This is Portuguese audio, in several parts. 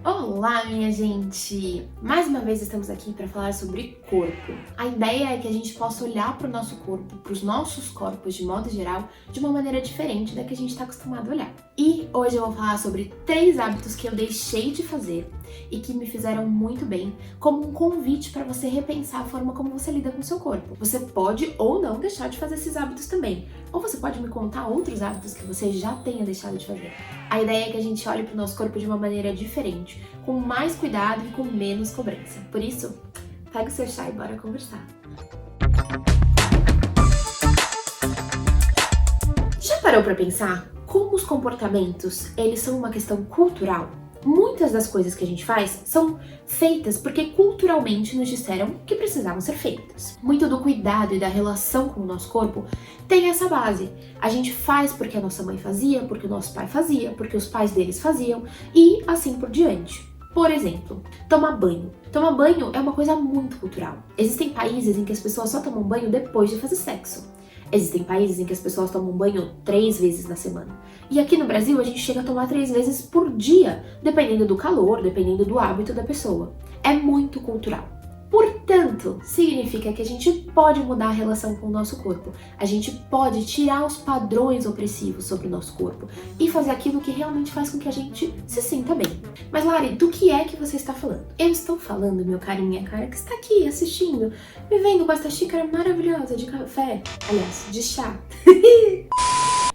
Olá, minha gente! Mais uma vez estamos aqui para falar sobre corpo. A ideia é que a gente possa olhar para o nosso corpo, para os nossos corpos de modo geral, de uma maneira diferente da que a gente está acostumado a olhar. E hoje eu vou falar sobre 3 hábitos que eu deixei de fazer e que me fizeram muito bem, como um convite para você repensar a forma como você lida com o seu corpo. Você pode ou não deixar de fazer esses hábitos também, ou você pode me contar outros hábitos que você já tenha deixado de fazer. A ideia é que a gente olhe para o nosso corpo de uma maneira diferente, com mais cuidado e com menos cobrança. Por isso, pega o seu chá e bora conversar. Já parou para pensar como os comportamentos, eles são uma questão cultural? Muitas das coisas que a gente faz são feitas porque culturalmente nos disseram que precisavam ser feitas. Muito do cuidado e da relação com o nosso corpo tem essa base. A gente faz porque a nossa mãe fazia, porque o nosso pai fazia, porque os pais deles faziam e assim por diante. Por exemplo, tomar banho. Tomar banho é uma coisa muito cultural. Existem países em que as pessoas só tomam banho depois de fazer sexo. Existem países em que as pessoas tomam banho 3 vezes na semana. E aqui no Brasil a gente chega a tomar 3 vezes por dia, dependendo do calor, dependendo do hábito da pessoa. É muito cultural. Portanto, significa que a gente pode mudar a relação com o nosso corpo. A gente pode tirar os padrões opressivos sobre o nosso corpo e fazer aquilo que realmente faz com que a gente se sinta bem. Mas Lari, do que é que você está falando? Eu estou falando, meu carinha, cara, que está aqui assistindo, me vendo com essa xícara maravilhosa de café, aliás, de chá.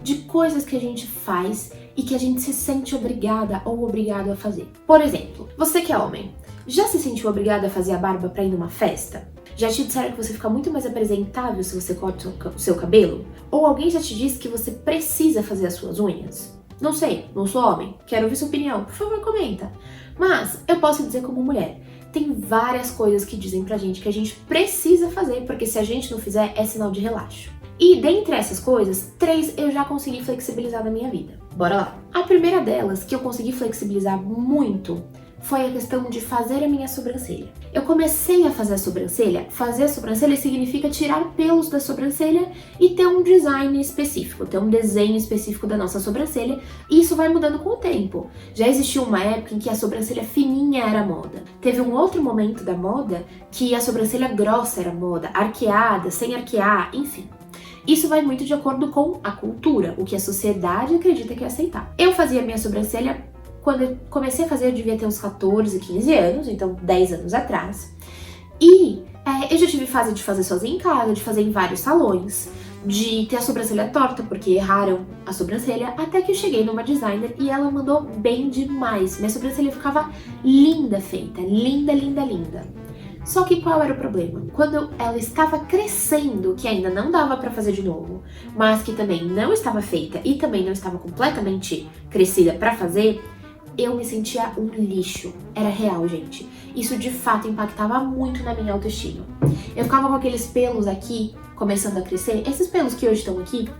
De coisas que a gente faz e que a gente se sente obrigada ou obrigado a fazer. Por exemplo, você que é homem, já se sentiu obrigado a fazer a barba pra ir numa festa? Já te disseram que você fica muito mais apresentável se você corta o seu cabelo? Ou alguém já te disse que você precisa fazer as suas unhas? Não sei, não sou homem, quero ouvir sua opinião, por favor comenta. Mas eu posso dizer como mulher, tem várias coisas que dizem pra gente que a gente precisa fazer, porque se a gente não fizer é sinal de relaxo. E dentre essas coisas, 3 eu já consegui flexibilizar na minha vida. Bora lá! A primeira delas, que eu consegui flexibilizar muito, foi a questão de fazer a minha sobrancelha. Eu comecei a fazer a sobrancelha. Fazer a sobrancelha significa tirar pelos da sobrancelha e ter um design específico, ter um desenho específico da nossa sobrancelha, e isso vai mudando com o tempo. Já existiu uma época em que a sobrancelha fininha era moda. Teve um outro momento da moda que a sobrancelha grossa era moda, arqueada, sem arquear, enfim. Isso vai muito de acordo com a cultura, o que a sociedade acredita que é aceitar. Eu fazia minha sobrancelha. Quando eu comecei a fazer, eu devia ter uns 14, 15 anos, então 10 anos atrás. E eu já tive fase de fazer sozinha em casa, de fazer em vários salões, de ter a sobrancelha torta, porque erraram a sobrancelha, até que eu cheguei numa designer e ela mandou bem demais. Minha sobrancelha ficava linda feita, linda, linda, linda. Só que qual era o problema? Quando ela estava crescendo, que ainda não dava pra fazer de novo, mas que também não estava feita e também não estava completamente crescida pra fazer, eu me sentia um lixo. Era real, gente. Isso de fato impactava muito na minha autoestima. Eu ficava com aqueles pelos aqui, começando a crescer, esses pelos que hoje estão aqui,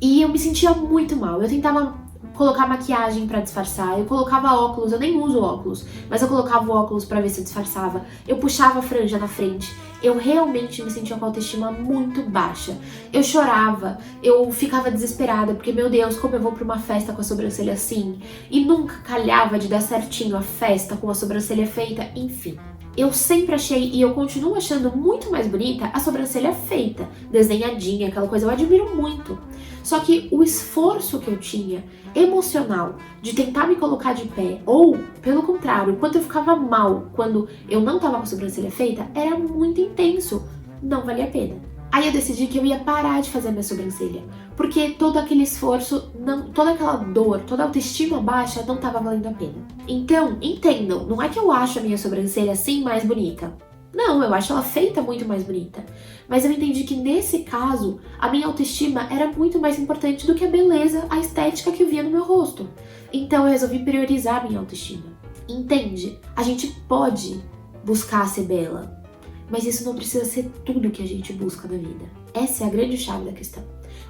e eu me sentia muito mal. Eu tentava colocar maquiagem pra disfarçar, eu colocava óculos, eu nem uso óculos, mas eu colocava o óculos pra ver se disfarçava, eu puxava a franja na frente, eu realmente me sentia com a autoestima muito baixa. Eu chorava, eu ficava desesperada, porque meu Deus, como eu vou pra uma festa com a sobrancelha assim? E nunca calhava de dar certinho a festa com a sobrancelha feita, enfim. Eu sempre achei, e eu continuo achando muito mais bonita, a sobrancelha feita, desenhadinha, aquela coisa, eu admiro muito. Só que o esforço que eu tinha, emocional, de tentar me colocar de pé, ou, pelo contrário, quanto eu ficava mal quando eu não tava com a sobrancelha feita, era muito intenso. Não valia a pena. Aí eu decidi que eu ia parar de fazer a minha sobrancelha, porque todo aquele esforço, toda aquela dor, toda a autoestima baixa não tava valendo a pena. Então, entendam, não é que eu acho a minha sobrancelha assim mais bonita. Não, eu acho ela feita muito mais bonita. Mas eu entendi que nesse caso, a minha autoestima era muito mais importante do que a beleza, a estética que eu via no meu rosto. Então eu resolvi priorizar a minha autoestima. Entende? A gente pode buscar ser bela, mas isso não precisa ser tudo que a gente busca na vida. Essa é a grande chave da questão.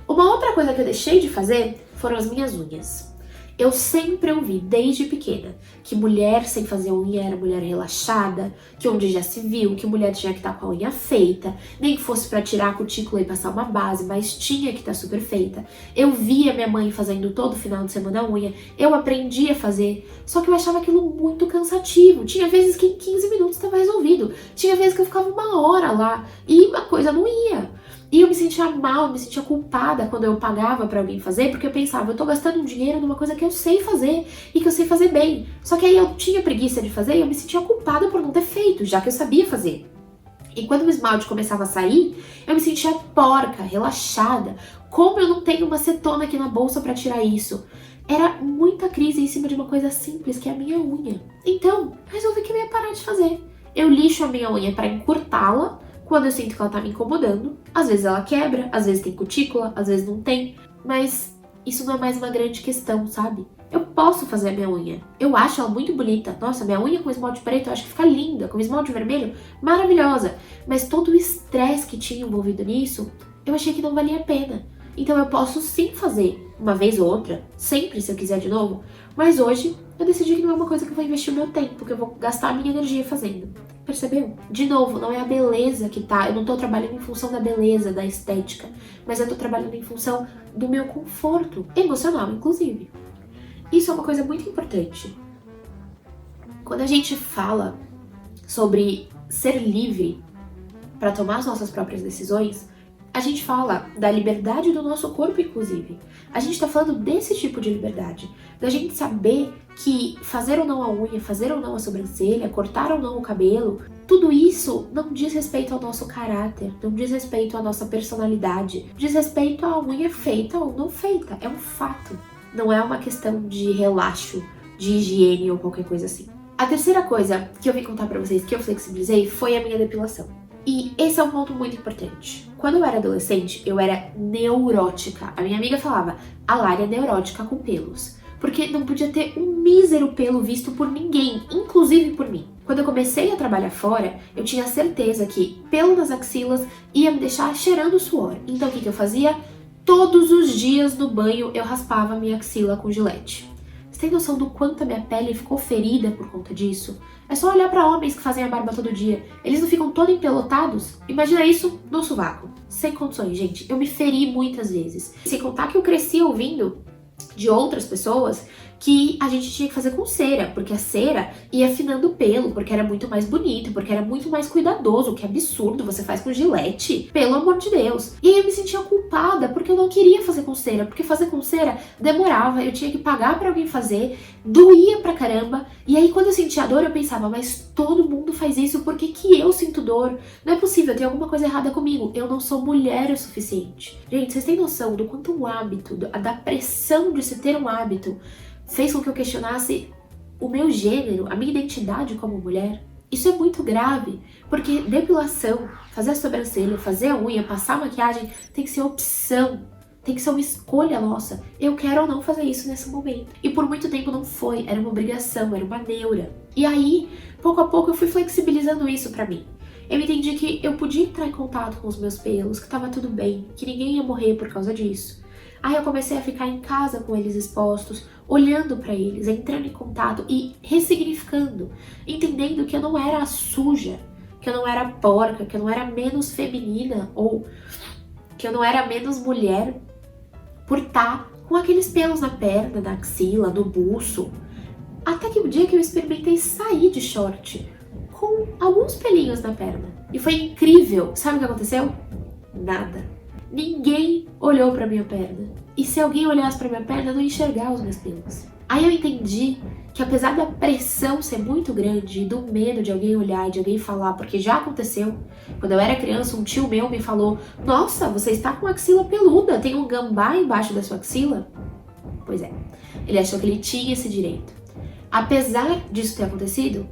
Uma outra coisa que eu deixei de fazer foram as minhas unhas. Eu sempre ouvi, desde pequena, que mulher sem fazer unha era mulher relaxada, que onde já se viu, que mulher tinha que estar com a unha feita, nem que fosse pra tirar a cutícula e passar uma base, mas tinha que estar super feita. Eu via minha mãe fazendo todo final de semana a unha, eu aprendi a fazer, só que eu achava aquilo muito cansativo. Tinha vezes que em 15 minutos estava resolvido, tinha vezes que eu ficava 1 hora lá e a coisa não ia. E eu me sentia mal, me sentia culpada quando eu pagava pra alguém fazer, porque eu pensava, eu tô gastando um dinheiro numa coisa que eu sei fazer e que eu sei fazer bem. Só que aí eu tinha preguiça de fazer e eu me sentia culpada por não ter feito, já que eu sabia fazer. E quando o esmalte começava a sair, eu me sentia porca, relaxada. Como eu não tenho uma acetona aqui na bolsa pra tirar isso? Era muita crise em cima de uma coisa simples, que é a minha unha. Então, resolvi que eu ia parar de fazer. Eu lixo a minha unha pra encurtá-la, quando eu sinto que ela tá me incomodando. Às vezes ela quebra, às vezes tem cutícula, às vezes não tem. Mas isso não é mais uma grande questão, sabe? Eu posso fazer a minha unha. Eu acho ela muito bonita. Nossa, minha unha com esmalte preto eu acho que fica linda. Com esmalte vermelho, maravilhosa. Mas todo o estresse que tinha envolvido nisso, eu achei que não valia a pena. Então eu posso sim fazer, uma vez ou outra, sempre se eu quiser de novo. Mas hoje eu decidi que não é uma coisa que eu vou investir o meu tempo, que eu vou gastar a minha energia fazendo. Percebeu? De novo, não é a beleza que tá, eu não tô trabalhando em função da beleza, da estética, mas eu tô trabalhando em função do meu conforto, emocional inclusive. Isso é uma coisa muito importante. Quando a gente fala sobre ser livre para tomar as nossas próprias decisões, a gente fala da liberdade do nosso corpo, inclusive. A gente tá falando desse tipo de liberdade. Da gente saber que fazer ou não a unha, fazer ou não a sobrancelha, cortar ou não o cabelo, tudo isso não diz respeito ao nosso caráter, não diz respeito à nossa personalidade, diz respeito à unha feita ou não feita. É um fato. Não é uma questão de relaxo, de higiene ou qualquer coisa assim. A terceira coisa que eu vim contar pra vocês que eu flexibilizei foi a minha depilação. E esse é um ponto muito importante. Quando eu era adolescente, eu era neurótica. A minha amiga falava, a Lari é neurótica com pelos. Porque não podia ter um mísero pelo visto por ninguém, inclusive por mim. Quando eu comecei a trabalhar fora, eu tinha certeza que pelo nas axilas ia me deixar cheirando suor. Então o que eu fazia? Todos os dias no banho eu raspava minha axila com gilete. Você tem noção do quanto a minha pele ficou ferida por conta disso? É só olhar pra homens que fazem a barba todo dia. Eles não ficam todos empelotados? Imagina isso no sovaco. Sem condições, gente. Eu me feri muitas vezes. Sem contar que eu cresci ouvindo de outras pessoas que a gente tinha que fazer com cera, porque a cera ia afinando o pelo, porque era muito mais bonito, porque era muito mais cuidadoso. Que absurdo, você faz com gilete, pelo amor de Deus. E aí eu me sentia culpada, porque eu não queria fazer com cera, porque fazer com cera demorava, eu tinha que pagar pra alguém fazer, doía pra caramba. E aí quando eu sentia a dor, eu pensava, mas todo mundo faz isso, por que que eu sinto dor? Não é possível, tem alguma coisa errada comigo, eu não sou mulher o suficiente. Gente, vocês têm noção do quanto um hábito, da pressão de se ter um hábito, fez com que eu questionasse o meu gênero, a minha identidade como mulher? Isso é muito grave, porque depilação, fazer a sobrancelha, fazer a unha, passar a maquiagem, tem que ser opção, tem que ser uma escolha nossa. Eu quero ou não fazer isso nesse momento. E por muito tempo não foi, era uma obrigação, era uma neura. E aí, pouco a pouco eu fui flexibilizando isso pra mim. Eu entendi que eu podia entrar em contato com os meus pelos, que tava tudo bem, que ninguém ia morrer por causa disso. Aí eu comecei a ficar em casa com eles expostos, olhando pra eles, entrando em contato e ressignificando, entendendo que eu não era suja, que eu não era porca, que eu não era menos feminina ou que eu não era menos mulher por estar com aqueles pelos na perna, na axila, no buço. Até que o dia que eu experimentei sair de short com alguns pelinhos na perna. E foi incrível. Sabe o que aconteceu? Nada. Ninguém olhou pra minha perna. E se alguém olhasse pra minha perna, eu não ia enxergar os meus pelos. Aí eu entendi que apesar da pressão ser muito grande e do medo de alguém olhar e de alguém falar, porque já aconteceu. Quando eu era criança, um tio meu me falou, nossa, você está com axila peluda, tem um gambá embaixo da sua axila? Pois é, ele achou que ele tinha esse direito. Apesar disso ter acontecido,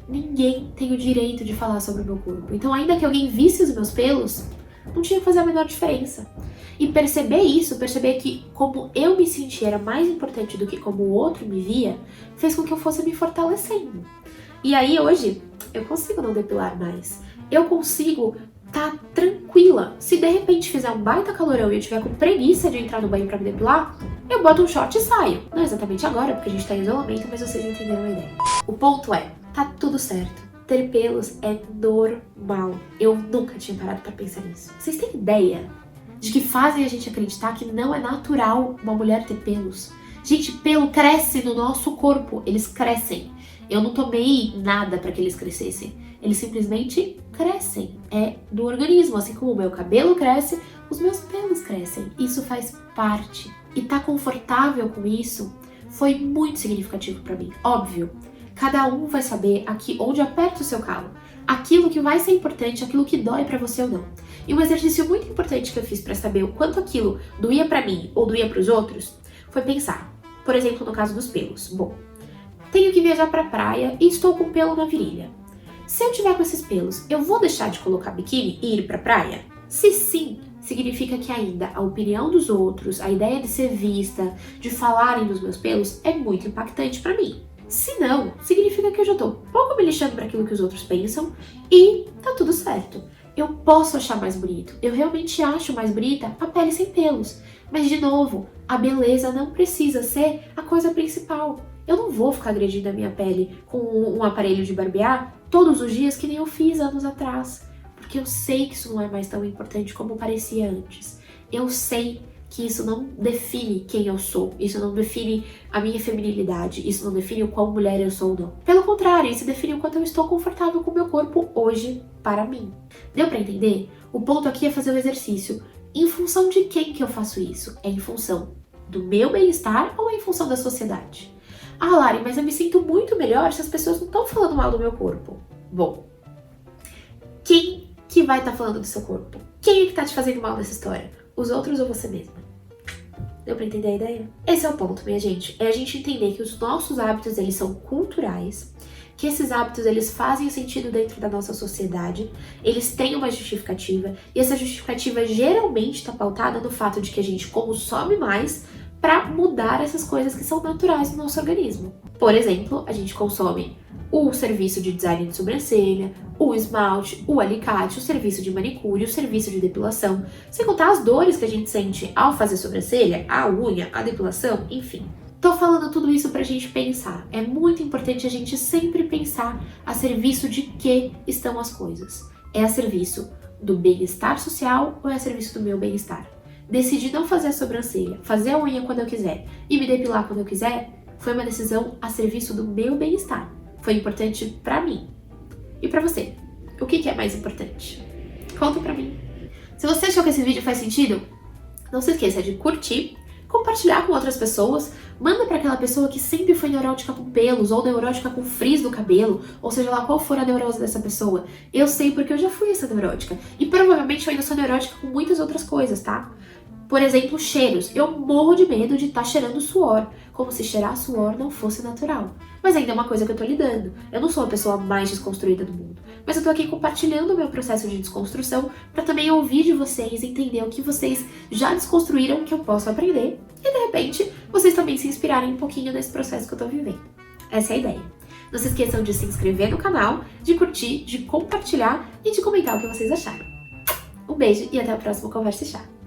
ninguém tem o direito de falar sobre o meu corpo. Então ainda que alguém visse os meus pelos, não tinha que fazer a menor diferença. E perceber isso, perceber que como eu me sentia era mais importante do que como o outro me via, fez com que eu fosse me fortalecendo. E aí hoje, eu consigo não depilar mais. Eu consigo tá tranquila. Se de repente fizer um baita calorão e eu tiver com preguiça de entrar no banho pra me depilar, eu boto um short e saio. Não exatamente agora, porque a gente tá em isolamento, mas vocês entenderam a ideia. O ponto é, tá tudo certo. Ter pelos é normal. Eu nunca tinha parado pra pensar nisso. Vocês têm ideia de que fazem a gente acreditar que não é natural uma mulher ter pelos? Gente, pelo cresce no nosso corpo. Eles crescem. Eu não tomei nada para que eles crescessem. Eles simplesmente crescem. É do organismo. Assim como o meu cabelo cresce, os meus pelos crescem. Isso faz parte. E tá confortável com isso foi muito significativo para mim. Óbvio, cada um vai saber aqui onde aperta o seu calo. Aquilo que vai ser importante, aquilo que dói para você ou não. E um exercício muito importante que eu fiz para saber o quanto aquilo doía para mim ou doía para os outros foi pensar. Por exemplo, no caso dos pelos. Bom, tenho que viajar pra praia e estou com pelo na virilha. Se eu tiver com esses pelos, eu vou deixar de colocar biquíni e ir pra praia? Se sim, significa que ainda a opinião dos outros, a ideia de ser vista, de falarem dos meus pelos é muito impactante pra mim. Se não, significa que eu já tô pouco me lixando para aquilo que os outros pensam e tá tudo certo. Eu posso achar mais bonito, eu realmente acho mais bonita a pele sem pelos. Mas de novo, a beleza não precisa ser a coisa principal. Eu não vou ficar agredindo a minha pele com um aparelho de barbear todos os dias que nem eu fiz anos atrás. Porque eu sei que isso não é mais tão importante como parecia antes. Eu sei que isso não define quem eu sou, isso não define a minha feminilidade, isso não define o qual mulher eu sou ou não. Pelo contrário, isso define o quanto eu estou confortável com o meu corpo hoje para mim. Deu pra entender? O ponto aqui é fazer o exercício. Em função de quem que eu faço isso? É em função do meu bem-estar ou é em função da sociedade? Ah, Lari, mas eu me sinto muito melhor se as pessoas não estão falando mal do meu corpo. Bom, quem que vai estar falando do seu corpo? Quem é que tá te fazendo mal nessa história? Os outros ou você mesma? Deu pra entender a ideia? Esse é o ponto, minha gente. É a gente entender que os nossos hábitos, eles são culturais, que esses hábitos, eles fazem sentido dentro da nossa sociedade, eles têm uma justificativa, e essa justificativa geralmente está pautada no fato de que a gente consome mais para mudar essas coisas que são naturais no nosso organismo. Por exemplo, a gente consome o serviço de design de sobrancelha, o esmalte, o alicate, o serviço de manicure, o serviço de depilação, sem contar as dores que a gente sente ao fazer sobrancelha, a unha, a depilação, enfim. Tô falando tudo isso pra gente pensar. É muito importante a gente sempre pensar a serviço de que estão as coisas. É a serviço do bem-estar social ou é a serviço do meu bem-estar? Decidir não fazer a sobrancelha, fazer a unha quando eu quiser e me depilar quando eu quiser, foi uma decisão a serviço do meu bem-estar. Foi importante pra mim. E pra você? O que é mais importante? Conta pra mim. Se você achou que esse vídeo faz sentido, não se esqueça de curtir, compartilhar com outras pessoas, manda pra aquela pessoa que sempre foi neurótica com pelos, ou neurótica com frizz no cabelo, ou seja lá qual for a neurose dessa pessoa. Eu sei porque eu já fui essa neurótica. E provavelmente eu ainda sou neurótica com muitas outras coisas, tá? Por exemplo, cheiros. Eu morro de medo de estar cheirando suor, como se cheirar suor não fosse natural. Mas ainda é uma coisa que eu tô lidando. Eu não sou a pessoa mais desconstruída do mundo. Mas eu tô aqui compartilhando o meu processo de desconstrução para também ouvir de vocês, entender o que vocês já desconstruíram que eu posso aprender. E de repente, vocês também se inspirarem um pouquinho nesse processo que eu tô vivendo. Essa é a ideia. Não se esqueçam de se inscrever no canal, de curtir, de compartilhar e de comentar o que vocês acharam. Um beijo e até o próximo Conversa e Chá.